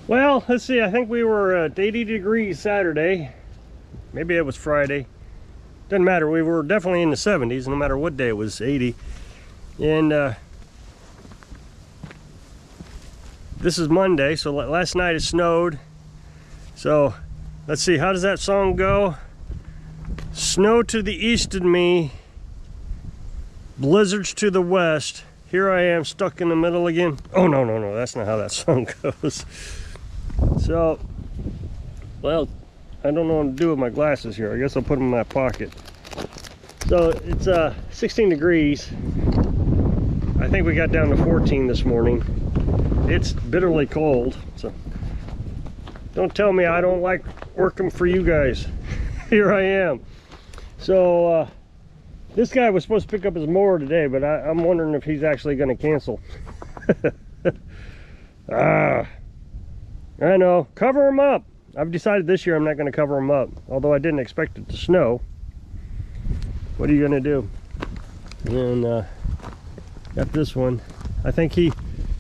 Well, let's see. I think we were at 80 degrees Saturday. Maybe it was Friday. Doesn't matter. We were definitely in the 70s, no matter what day it was 80. And this is Monday, so last night it snowed. So let's see, how does that song go? Snow to the east of me, blizzards to the west. Here I am stuck in the middle again. Oh, no, that's not how that song goes. So, well, I don't know what to do with my glasses here. I guess I'll put them in my pocket. So it's 16 degrees. I think we got down to 14 this morning. It's bitterly cold, so don't tell me I don't like working for you guys. Here I am. So this guy was supposed to pick up his mower today, but I'm wondering if he's actually going to cancel. I know, cover him up. I've decided this year I'm not going to cover him up, although I didn't expect it to snow. What are you going to do? And got this one. I think he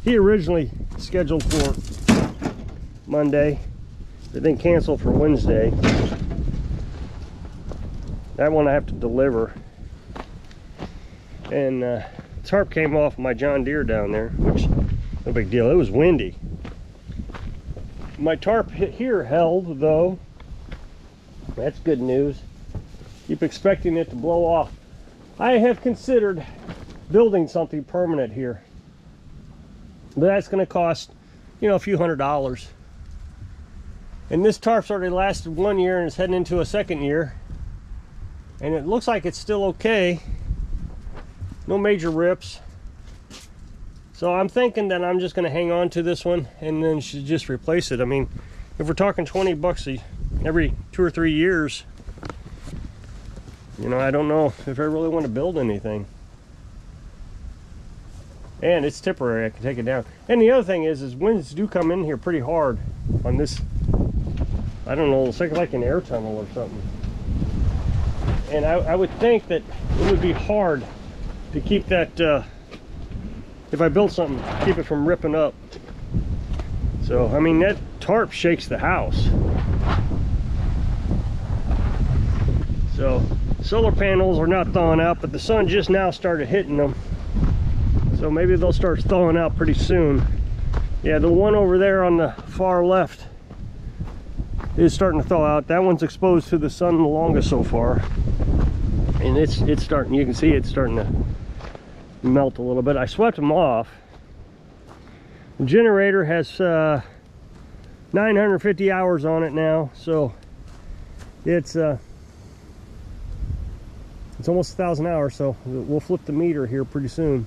originally scheduled for Monday, but then canceled for Wednesday. That one I have to deliver. And tarp came off my John Deere down there, which no big deal. It was windy. My tarp here held, though. That's good news. Keep expecting it to blow off. I have considered building something permanent here, but that's going to cost, you know, a few $100s. And this tarp's already lasted 1 year and it's heading into a second year, and it looks like it's still okay. No major rips. So I'm thinking that I'm just going to hang on to this one and then should just replace it. I mean, if we're talking 20 bucks every 2 or 3 years, you know, I don't know if I really want to build anything. And it's temporary, I can take it down. And the other thing is winds do come in here pretty hard on this. I don't know, it's like an air tunnel or something. And I would think that it would be hard to keep that, if I built something, keep it from ripping up. So, I mean, that tarp shakes the house. So, solar panels are not thawing out, but the sun just now started hitting them. So maybe they'll start thawing out pretty soon. Yeah, the one over there on the far left is starting to thaw out. That one's exposed to the sun the longest so far. And it's starting, you can see it's starting to melt a little bit. I swept them off. The generator has 950 hours on it now, so it's almost 1,000 hours, so we'll flip the meter here pretty soon.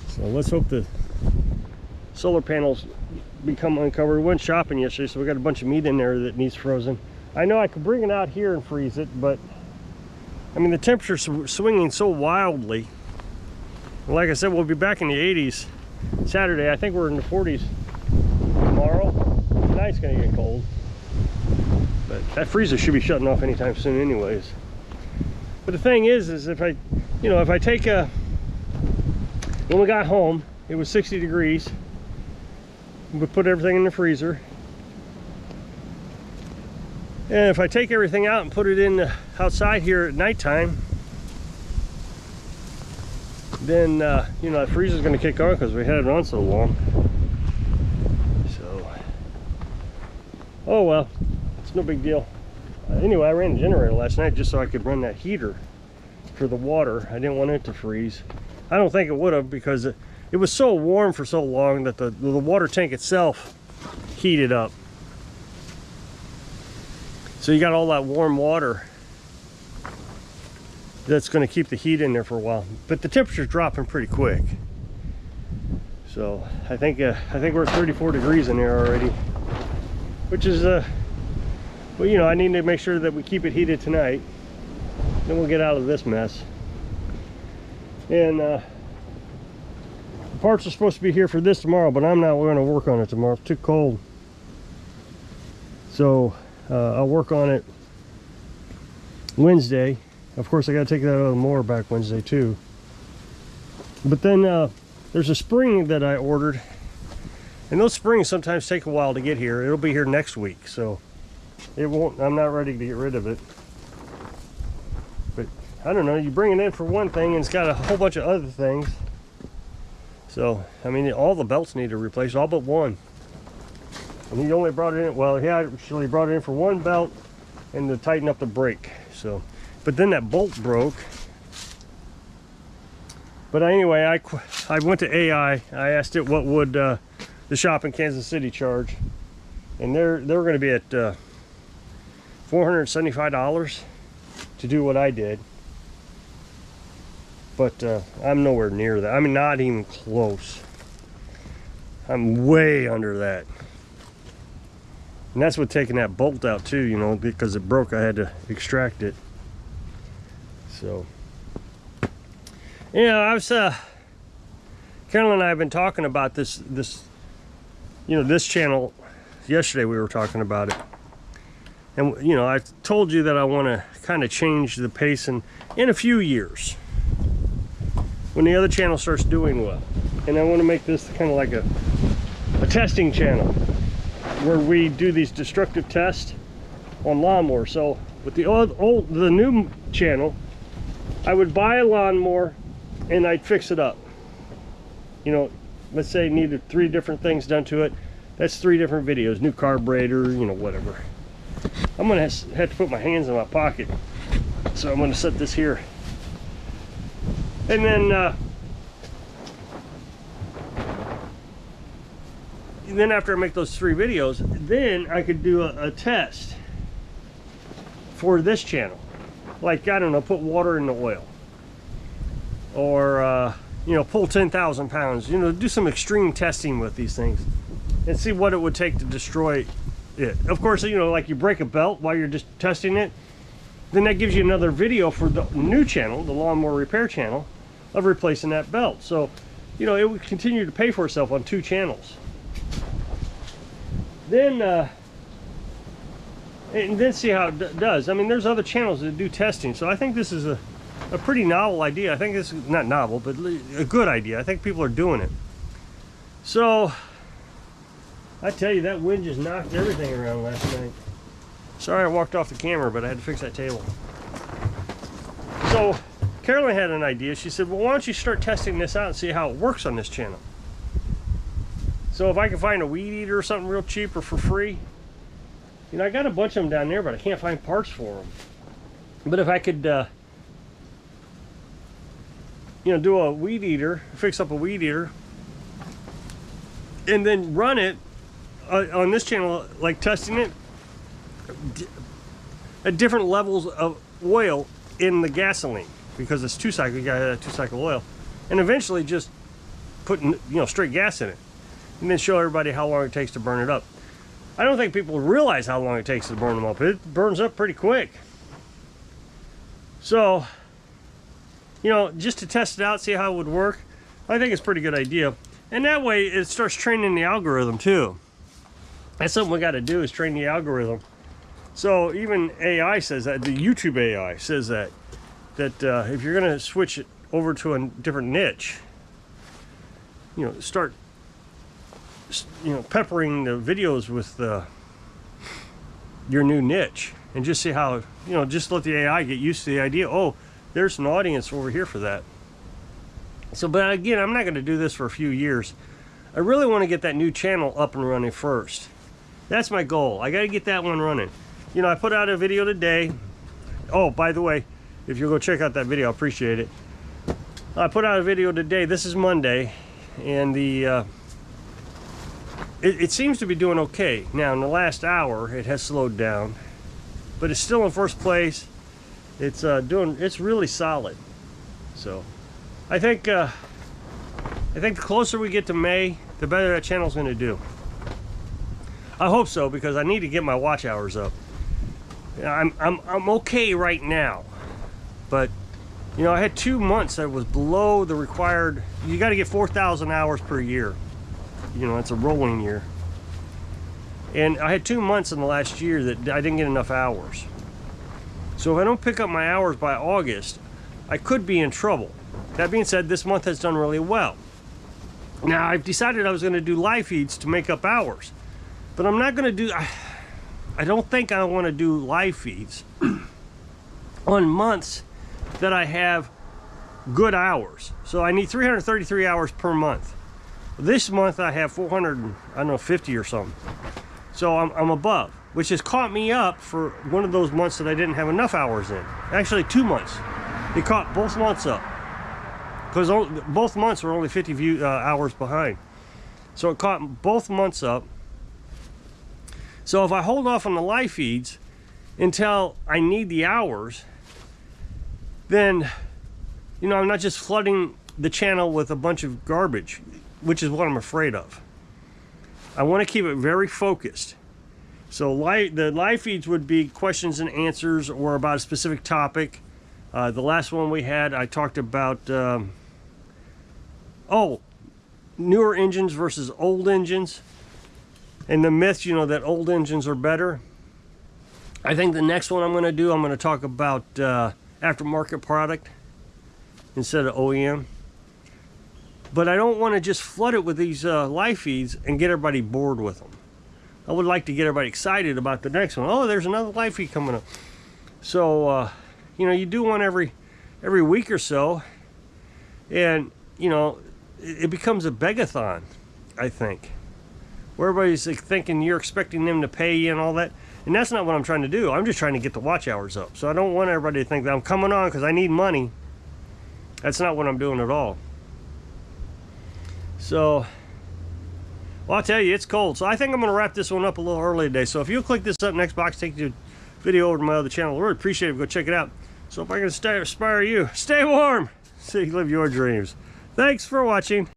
So let's hope the solar panels become uncovered. We went shopping yesterday, so we got a bunch of meat in there that needs frozen. I know I could bring it out here and freeze it, but I mean, the temperature's swinging so wildly. Like I said, we'll be back in the 80s Saturday. I think we're in the 40s tomorrow. Tonight's gonna get cold, but that freezer should be shutting off anytime soon anyways. But the thing is if I, you know, if I take when we got home, it was 60 degrees. We put everything in the freezer. And if I take everything out and put it in outside here at nighttime, then you know, that freezer's going to kick on because we had it on so long. So, oh well, it's no big deal. Anyway, I ran the generator last night just so I could run that heater for the water. I didn't want it to freeze. I don't think it would have, because it was so warm for so long that the water tank itself heated up. So you got all that warm water that's going to keep the heat in there for a while. But the temperature's dropping pretty quick. So I think we're at 34 degrees in there already, which is well, you know, I need to make sure that we keep it heated tonight. Then we'll get out of this mess. And the parts are supposed to be here for this tomorrow, but I'm not going to work on it tomorrow. It's too cold. So I'll work on it Wednesday. Of course, I got to take that out of the mower back Wednesday too. But then there's a spring that I ordered, And those springs sometimes take a while to get here. It'll be here next week, so it won't, I'm not ready to get rid of it. But I don't know, you bring it in for one thing and it's got a whole bunch of other things. So, I mean, all the belts need to replace, all but one. And he only brought it in, well, he actually brought it in for one belt and to tighten up the brake. So, but then that bolt broke. But anyway, I went to AI. I asked it what would the shop in Kansas City charge, and they're going to be at $475 to do what I did. But I'm nowhere near that. I mean, not even close. I'm way under that. And that's with taking that bolt out too, you know, because it broke. I had to extract it. So, you know, I was Carolyn and I have been talking about this you know, this channel. Yesterday we were talking about it, and you know, I told you that I want to kind of change the pace in a few years when the other channel starts doing well, and I want to make this kind of like a testing channel where we do these destructive tests on lawnmower. So with the new channel, I would buy a lawnmower and I'd fix it up. You know, let's say it needed 3 different things done to it. That's 3 different videos. New carburetor, you know, whatever. I'm gonna have to put my hands in my pocket, so I'm gonna set this here. And then after I make those 3 videos, then I could do a test for this channel. Like, I don't know, put water in the oil, or you know, pull 10,000 pounds, you know, do some extreme testing with these things and see what it would take to destroy it. Of course, you know, like you break a belt while you're just testing it, then that gives you another video for the new channel, the lawnmower repair channel, of replacing that belt. So, you know, it would continue to pay for itself on 2 channels. Then and then see how it does. I mean, there's other channels that do testing, so I think this is a pretty novel idea. I think this is not novel, but a good idea. I think people are doing it. So I tell you, that wind just knocked everything around last night. Sorry I walked off the camera, but I had to fix that table. So Carolyn had an idea. She said, well, why don't you start testing this out and see how it works on this channel? So if I can find a weed eater or something real cheap or for free, you know, I got a bunch of them down there, but I can't find parts for them. But if I could you know, do a weed eater, fix up a weed eater, and then run it on this channel, like testing it at different levels of oil in the gasoline, because it's 2-cycle, you gotta have 2-cycle oil, and eventually just putting, you know, straight gas in it, and then show everybody how long it takes to burn it up. I don't think people realize how long it takes to burn them up. It burns up pretty quick. So, you know, just to test it out, see how it would work, I think it's a pretty good idea. And that way it starts training the algorithm too. That's something we got to do, is train the algorithm. So even AI says that, the YouTube AI says that if you're going to switch it over to a different niche, you know, start, you know, peppering the videos with your new niche, and just see how, you know, just let the AI get used to the idea. Oh, there's an audience over here for that. So, but again, I'm not going to do this for a few years. I really want to get that new channel up and running first. That's my goal. I got to get that one running. You know, I put out a video today. Oh, by the way, if you'll go check out that video, I appreciate it. I put out a video today. This is Monday, and the it seems to be doing okay. Now, in the last hour, it has slowed down, but it's still in first place. It's it's really solid. So I think the closer we get to May, the better that channel's going to do. I hope so, because I need to get my watch hours up. I'm okay right now, but you know, I had 2 months that was below the required. You got to get 4,000 hours per year. You know, it's a rolling year, and I had 2 months in the last year that I didn't get enough hours. So if I don't pick up my hours by August, I could be in trouble. That being said, this month has done really well. Now, I've decided I was going to do live feeds to make up hours, but I'm not going to do, I don't think I want to do live feeds on months that I have good hours. So I need 333 hours per month. This month I have 450 or something. So I'm above, which has caught me up for one of those months that I didn't have enough hours in. Actually 2 months. It caught both months up. Because both months were only 50 hours behind. So it caught both months up. So if I hold off on the live feeds until I need the hours, then, you know, I'm not just flooding the channel with a bunch of garbage, which is what I'm afraid of. I want to keep it very focused. So the live feeds would be questions and answers or about a specific topic. The last one we had, I talked about, newer engines versus old engines. And the myths, you know, that old engines are better. I think the next one I'm going to talk about aftermarket product instead of OEM. But I don't want to just flood it with these live feeds and get everybody bored with them. I would like to get everybody excited about the next one. Oh, there's another live feed coming up. So, you know, you do one every week or so. And, you know, it becomes a begathon, I think. Where everybody's like thinking you're expecting them to pay you and all that. And that's not what I'm trying to do. I'm just trying to get the watch hours up. So I don't want everybody to think that I'm coming on because I need money. That's not what I'm doing at all. So, well, I'll tell you, it's cold. So I think I'm going to wrap this one up a little early today. So if you'll click this up, next box, take the video over to my other channel. I really appreciate it. Go check it out. So if I can inspire you, stay warm. See, live your dreams. Thanks for watching.